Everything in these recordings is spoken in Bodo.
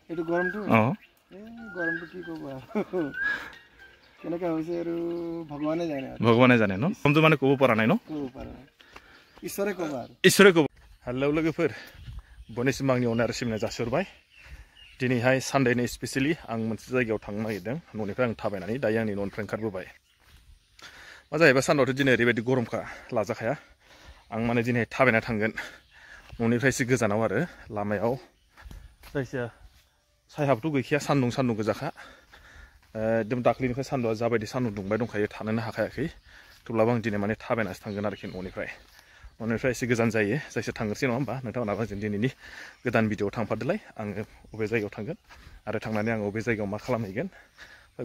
এইটো গৰমটো গৰমটো কি ক'ব আৰু কেনেকৈ হৈছে আৰু ভগৱানে জানে ন গৰমটো মানে ক'ব পৰা নাই ন ঈশ্বৰে ক'ব আৰু ঈশ্বৰে ক'ব हेलो लोगोफोर बयनिसिम आंनि अननाय आरो सिबिनाय जासिहरबाय दिनैहाय सानडेनि स्पेसियेलि आं मोनसे जायगायाव थांनो नागिरदों न'निफ्राय आं थाबायनानै दायो आंनि न'निफ्राय ओंखारबोबाय मा जाहैबाय सानदुंआथ' दिनै ओरैबायदि गरमखा लाजाखाया आं माने दिनै थाबायना थांगोन न'निफ्राय एसे गोजानाव आरो लामायाव जायखिया सायहाबोथ' गैखाया सान्दुं गोजाखा एकदम दाख्लैनिफ्राय सान्दुंआ जाबायदि सान्दुं दुंबाय दंखायो थानोनो हाखायाखै थेवब्लाबो आं दिनै माने थाबायनासो थांगोन आरोखि न'निफ्राय एसे गोजान जायो जायखिया थांनोसै नङा होमबा नोंथांमोनहाबो जों दिनैनि गोदान भिडिअ'आव थांफादोलाय आङो बबे जायगायाव थांगोन आरो थांनानै आं बबे जायगायाव मा खालामहैगोन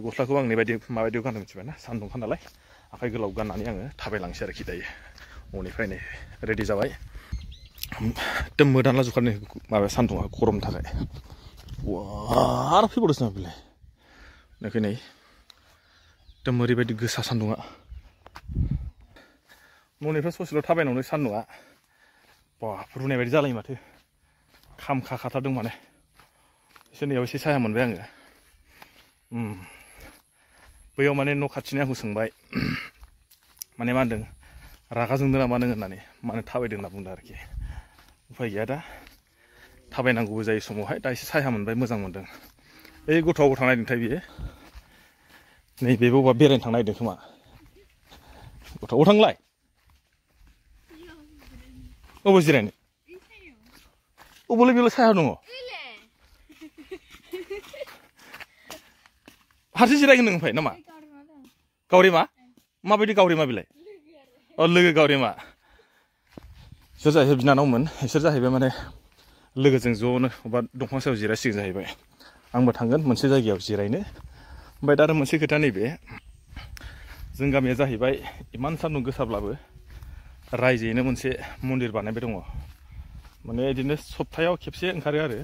गस्लाखौ आंनि बायदि माबायदियाव गाननो मिथिबायना सान्दुंखा नालाय आखाइ गोलाव गाननानै आङो थाबायलांसै आरोखि दायो न'निफ्रायनो रेडि जाबाय एकदम मोदानला जुखारनि माबाया सान्दुंआ गरमनि थाखाय आरो फैबावदोंसो नामा बेलाय नोखै नै एकदम ओरैबायदि गोसा सान्दुंआ न'निफ्राय ससेल' थाबायनानै सान्दुंआ बाब रुनाय बायदि जालायो माथो खामखाखाथारदों माने इसोरनियाव एसे साया मोनबाय आङो बैयाव माने न' खाथिनि आंखौ सोंबाय माने मा होनदों रागा जोंदों ना मानो होननानै मानो थाबायदों होनना बुंदों आरोखि उफाय गैया दा थाबायनांगौबो जायो समावहाय दा एसे साया मोनबाय मोजां मोनदों ओइ गथ'आवबो थांनो नागिरदोंथाय बियो नै बेबो बबेबा बेरायनो थांनो नागिरदों खोमा गथ'आव थांलाय अबाव जिरायनो अबावलाय बेलाय साया दङ हारसिं जिरायगोन नों ओमफ्राय नामा गावरिमा माबायदि गावरिमा बेलाय अ लोगो गावरिमा बिसोर जाहैबाय बिनानावमोन बिसोर जाहैबाय माने लोगोजों ज'नो अबा दंफां सायाव जिरायसिगोन जाहैबाय आंबो थांगोन मोनसे जायगायाव जिरायनो ओमफ्राय दा आरो मोनसे खोथा नैबे जों गामिया जाहैबाय इमान सान्दुं गोसाब्लाबो रायजोयैनो मोनसे मन्दिर बानायबाय दङ माने बिदिनो सप्तायाव खेबसे ओंखारो आरो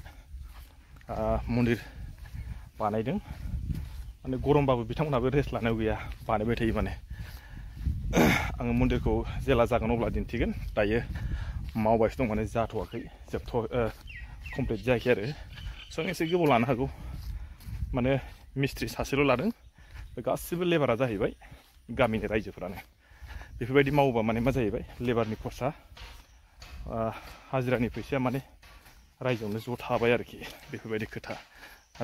मन्दिर बानायदों माने गरमबाबो बिथांमोनहाबो रेस्ट लानायाव गैया बानायबाय थायो माने आङो मन्दिरखौ जेला जागोन अब्ला दिन्थिगोन दायो मावबायसो दं माने जाथ'वाखै कमप्लिट जायाखै आरो जों एसे गोबाव लानो हागौ माने मिस्ट्रि सासेल' लादों गासिबो लेबारा जाहैबाय गामिनि रायजोफोरानो बेफोरबायदि मावोबा माने मा जाहैबाय लेबारनि खरसा हाजिरानि फैसाया माने रायजोआवनो ज' थाबाय आरोखि बेफोरबायदि खोथा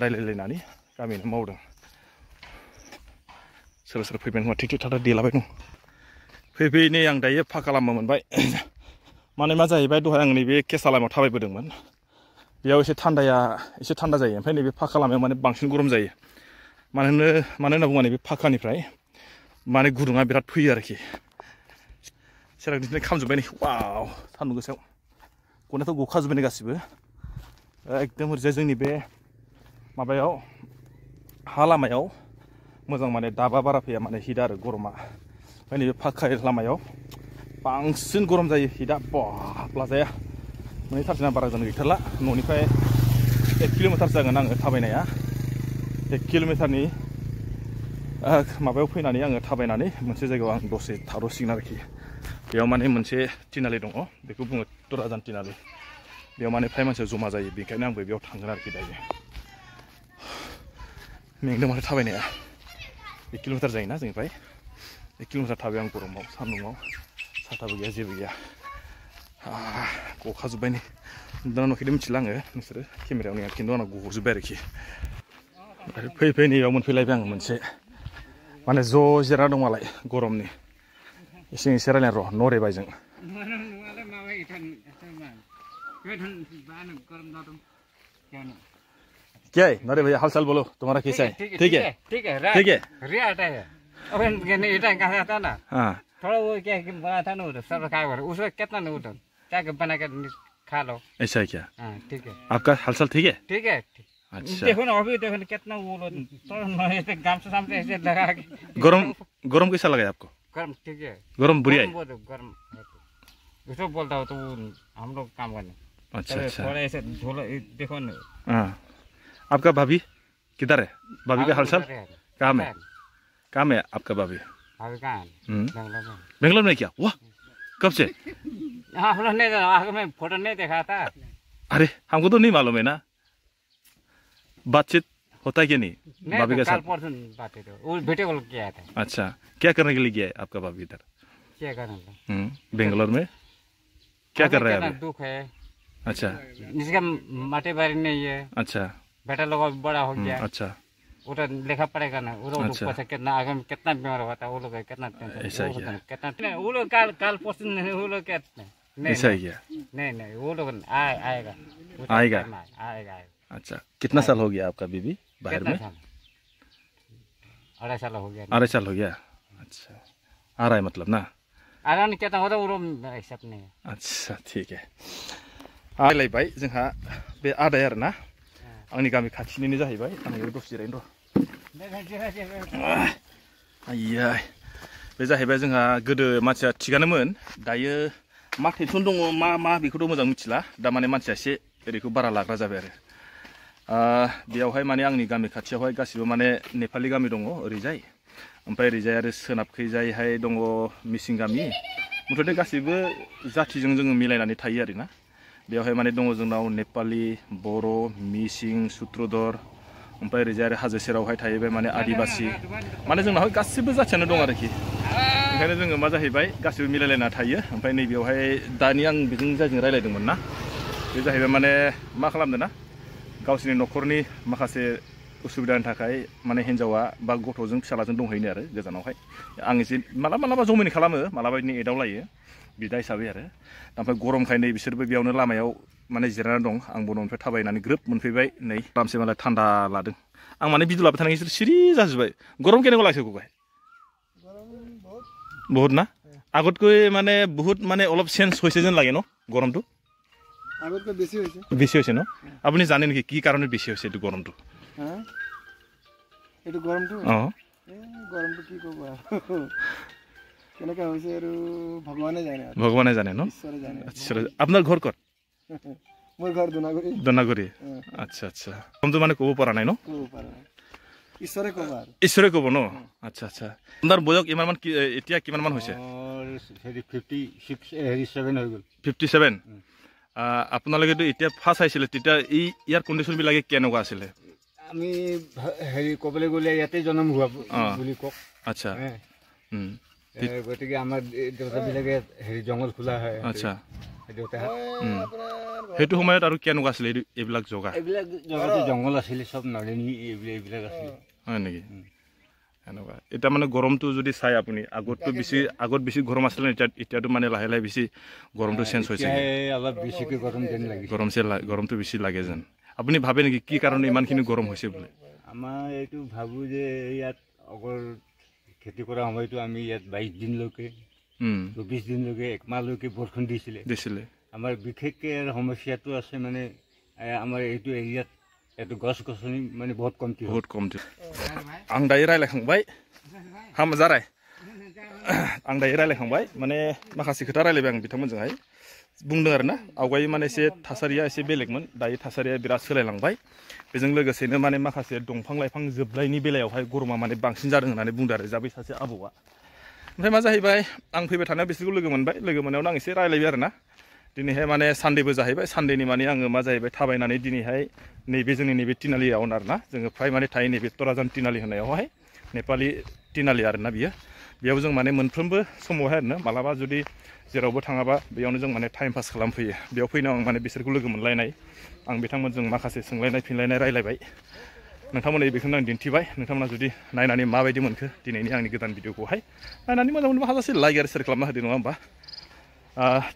रायलायलायनानै गामियावनो मावदों सोरबा सोरबा फैबाय नङा थिक थाथा देलाबाय दं फैयै नै आं दायो फाखा लामा मोनबाय माने मा जाहैबाय दहाय आं नैबे केसा लामायाव थाबायबोदोंमोन बेयाव एसे थान्दा जायो ओमफ्राय नैबे फाखा लामायाव माने बांसिन गरम जायो मानो होनना बुङोबा नैबे फाखानिफ्राय माने गुदुङा बिराद फैयो आरोखि सेरागदिनो खामजोब्बाय नै वाव सान्दुं गोसायाव गनायाथ' गखाजोब्बाय नै गासिबो एकदम ओरैजाय जोंनि बे माबायाव हा लामायाव मोजां माने दाबा बारा फैया माने हिट आरो गरमा ओमफ्राय नैबे फाखा लामायाव बांसिन गरम जायो हिटआ बाब लाजाया मोनहैथारसैना बारा गोजान गैथारला न'निफ्राय 1 किल'मिटार जागोन आङो थाबायनाया 1 किल'मिटारनि माबायाव फैनानै आङो थाबायनानै मोनसे जायगायाव आं दसे थाद'सिगोन आरोखि बेयाव माने मोनसे तिनालि दङ बेखौ बुङो तुराजान तिनालि बेयाव माने फ्राय मानसिया जमा जायो बेनिखायनो आंबो बेयाव थांगोन आरोखि दायो मेंदों माथो थाबायनाया 1 किल'मिटार जायोना जोंनिफ्राय 1 किल'मिटार थाबाय आं गरमाव सान्दुङाव साथाबो गैया जेबो गैया गखाजोब्बाय नै दाना नुखैदो मिथिला आङो नोंसोरो केमेरायाव नङा खिन्थु आंनाव गजोब्बाय आरोखि फैयै नैयाव मोनफैलायबाय आङो मोनसे माने ज' जिरायना दं मालाय गरमनि एसे रायलायना र' नरेबायजों क्या है नरे भैया हाल चाल बोलो तुम्हारा कैसा है ठीक है थोड़ा वो क्या बना था ना उधर सब रखा हुआ उसमें कितना नहीं उधर क्या बना के खा लो ऐसा है क्या ठीक है आपका हालचाल ठीक है अच्छा देखो ना अभी देखो ना कितना वो ऐसे गाम से सामने ऐसे लगा के गरम कैसा लगा आपको गर्म ठीक है गरम बुरी है गर्म उसको बोलता हो तो हम लोग काम करने अच्छा थोड़ा ऐसे झोला देखो ना आपका भाभी किधर है भाभी का हालचाल कहाँ है आपका भाभी अभी कहाँ बेंगलोर में क्या वाह कब से हम लोग नहीं मैं फोटो नहीं देखा था अरे हमको तो नहीं मालूम है ना बातचीत होता है कि नहीं नहीं भाभी तो के कल साथ? परसों बात है तो वो वीडियो कॉल किया था। अच्छा, क्या करने के लिए गया है आपका भाभी इधर? क्या करना था? बेंगलोर में क्या कर रहा है कितना अभी? दुख है, अच्छा जिसका माटे बारी नहीं है, अच्छा बेटा लोग अभी बड़ा हो गया, अच्छा वो तो लिखा पड़ेगा ना, वो लोग अच्छा। पैसा कितना आगे में कितना बीमार होता है, वो लोग कितना टेंशन, ऐसा वो ही है। लोग कितना, वो लोग काल परसों नहीं, वो लोग क्या नहीं ऐसा ही है। नहीं वो लोग आएगा आएगा? आएगा। अच्छा, कितना साल हो गया आपका बीबी बाहर कितना में? साल? 2.5 साल हो गया। 2.5 साल हो गया। अच्छा, आ रहा है मतलब ना? आराम कितना होता वो लोग सब नहीं है। अच्छा ठीक है। आलायबाय जोंहा बे आदाय आरो ना आंनि गामि खाथिनिनो जाहैबाय। आं बेयाव दसे जिरायनो र'। आइया बे जाहैबाय जोंहा गोदो मानसिया थिगानोमोन, दायो मा टेनसन दङ मा बेखौथ' मोजां मिथिला। दा माने मानसिया एसे ओरैखौ बारा लाग्रा जाबाय आरो। बेयावहाय माने आंनि गामि खाथियावहाय गासिबो माने नेपालि गामि दङ ओरैजाय, ओमफ्राय ओरैजाय आरो सोनाबखैजायहाय दङ मिसिं गामि। मुथते गासिबो जाथिजों जोङो मिलायनानै थायो आरोना। बेयावहाय माने दङ जोंनाव नेपालि, बर', मिसिं, सुत्रधर, ओमफ्राय ओरैजाय आरो हाजो सेरावहाय थाहैबाय माने आदिबासि। माने जोंनावहाय गासिबो जाथियानो दं आरोखि। ओंखायनो जोङो मा जाहैबाय गासिबो मिलायलायना थायो। ओमफ्राय नैबेयावहाय दानि आं बेजों जायजों रायलायदोंमोन ना, बे जाहैबाय माने मा खालामदों ना, गावसिनि न'खरनि माखासे उसुबिदानि थाखाय माने हिन्जावा बा गथ'जों फिसालाजों दंहैनो आरो गोजानावहाय। आं एसे मालाबा जमिन खालामो, मालाबा बिदिनो एदावलायो बिदा हिसाबै आरो। ओमफ्राय गरमखाय नै बिसोरबो बेयावनो लामायाव माने जिरायनानै दं। आंबो न'निफ्राय थाबायनानै ग्रोब मोनफैबाय नै आरामसे मालाय थान्दा लादों। आं माने भिडिअ लाबाय थानाय बिसोर सिरि जाजोब्बाय। गरम केनेকুৱা লাগিছে ককাই? বহুত না? আগতকৈ মানে বহুত মানে অলপ চেঞ্জ হৈছে যেন লাগে ন গৰমটো? আগতকৈ বেছি হৈছে। বেছি হৈছে ন? আপুনি জানে নেকি কি কাৰণত বেছি হৈছে এইটো গৰমটো? এইটো গৰমটো? অঁ গৰমটো কি ক'ব আৰু, কেনেকৈ হৈছে আৰু ভগৱানে জানে। ভগৱানে জানে ন? ঈশ্বৰে জানে। আচ্ছা, আপোনাৰ ঘৰ ক'ত? মোৰ ঘৰ দোনাগুৰি। দনাগুৰি। আচ্ছা আচ্ছা, গৰমটো মানে ক'ব পৰা নাই ন? ক'ব পৰা নাই, ঈশ্বৰে ক'ব আৰু। ঈশ্বৰে ক'ব ন? আচ্ছা আচ্ছা। আপোনাৰ বয়স ইমানমান এতিয়া কিমানমান হৈছে? 57 হৈ গ'ল। 57? আপোনালোকেতো এতিয়া ফাৰ্ষ্ট আহিছিলে, তেতিয়া ইয়াৰ কণ্ডিশ্যনবিলাকে কেনেকুৱা আছিলে? আমি ক'বলৈ গ'লে ইয়াতে জন্ম হোৱা বুলি কওক। আচ্ছা, গতিকে আমাৰ দেউতাবিলাকে জংঘল খোলা হয়। আচ্ছা, দেউতাহঁত সেইটো সময়ত আৰু কেনেকুৱা আছিলে এইবিলাক জগা? এইবিলাক জগাতে জংঘল আছিলে, চব নৰেনি এইবিলাক আছিলে। হয় নেকি? এনেকুৱা এতিয়া মানে গৰমটো যদি চাই আপুনি, আগত বেছি গৰম আছিলে, এতিয়াতো মানে লাহে লাহে বেছি গৰমটো চেঞ্জ হৈছে। অলপ বেছিকৈ গৰম যেন লাগে, গৰমটো বেছি লাগে যেন। আপুনি ভাবে নেকি কি কাৰণে ইমানখিনি গৰম হৈছে বুলি? আমাৰ এইটো ভাবোঁ যে ইয়াত অকল খেতি কৰা সময়তো আমি ইয়াত 22 দিনলৈকে 24 দিনলৈকে 1 মাহলৈকে বৰষুণ দিছিলে। আমাৰ বিশেষকৈ সমস্যাটো আছে মানে আমাৰ এইটো এৰিয়াত এইটো গছ গছনি মানে বহুত কমটি। आं दायो रायलायखांबाय हामजाराय आं दायो रायलायखांबाय माने माखासे खोथा रायलायबाय आं बिथांमोनजोंहाय। बुंदों आरोना आवगाय माने एसे थासारिया एसे बेलेगमोन, दायो थासारिया बिराद सोलायलांबाय। बेजों लोगोसेनो माने माखासे दंफां लाइफां जोबनायनि बेलायावहाय गरमा माने बांसिन जादों होननानै बुंदों आरो जाबै सासे आबौआ। ओमफ्राय मा जाहैबाय, आं फैबाय थानायाव बिसोरखौ लोगो मोनबाय, लोगो मोननायावनो आं एसे रायलायबाय आरोना। दिनैहाय माने सानडेबो जाहैबाय, सानडेनि माने आङो मा जाहैबाय थाबायनानै दिनैहाय नैबे जोंनि नैबे तिनालियाव आरोना, जोङो फ्राय माने थायो नैबे तराजान तिनालि होननायावहाय, नेपालि तिनालि आरोना बियो। बेयाव जों माने मोनफ्रोमबो समावहाय आरोना मालाबा जुदि जेरावबो थाङाबा बेयावनो जों माने टाइम पास खालामफैयो। बेयाव फैनायाव आं माने बिसोरखौ लोगो मोनलायनाय, आं बिथांमोनजों माखासे सोंलायनाय फिनलायनाय रायलायबाय। नोंथांमोननो बेखौनो आं दिन्थिबाय। नोंथांमोना जुदि नायनानै माबायदि मोनखो दिनैनि आंनि गोदान भिडिअखौहाय, नायनानै मोजां मोनबा हाजासे लाइक आरो शेयार खालामना होदो नङा होमबा?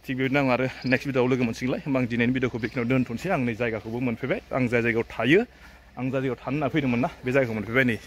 थिग बेबायदिनो आं आरो नेक्स्ट भिडिअआव लोगो मोनसिगोनलाय। होमबा आं दिनैनि भिडिअखौ बेखिनियाव दोनथ'नोसै। आं नै जायगाखौबो मोनफैबाय, आं जाय जायगायाव थायो, आं जाय जायगायाव थानो होनना फैदोंमोन ना, बे जायगाखौ मोनफैबाय नै।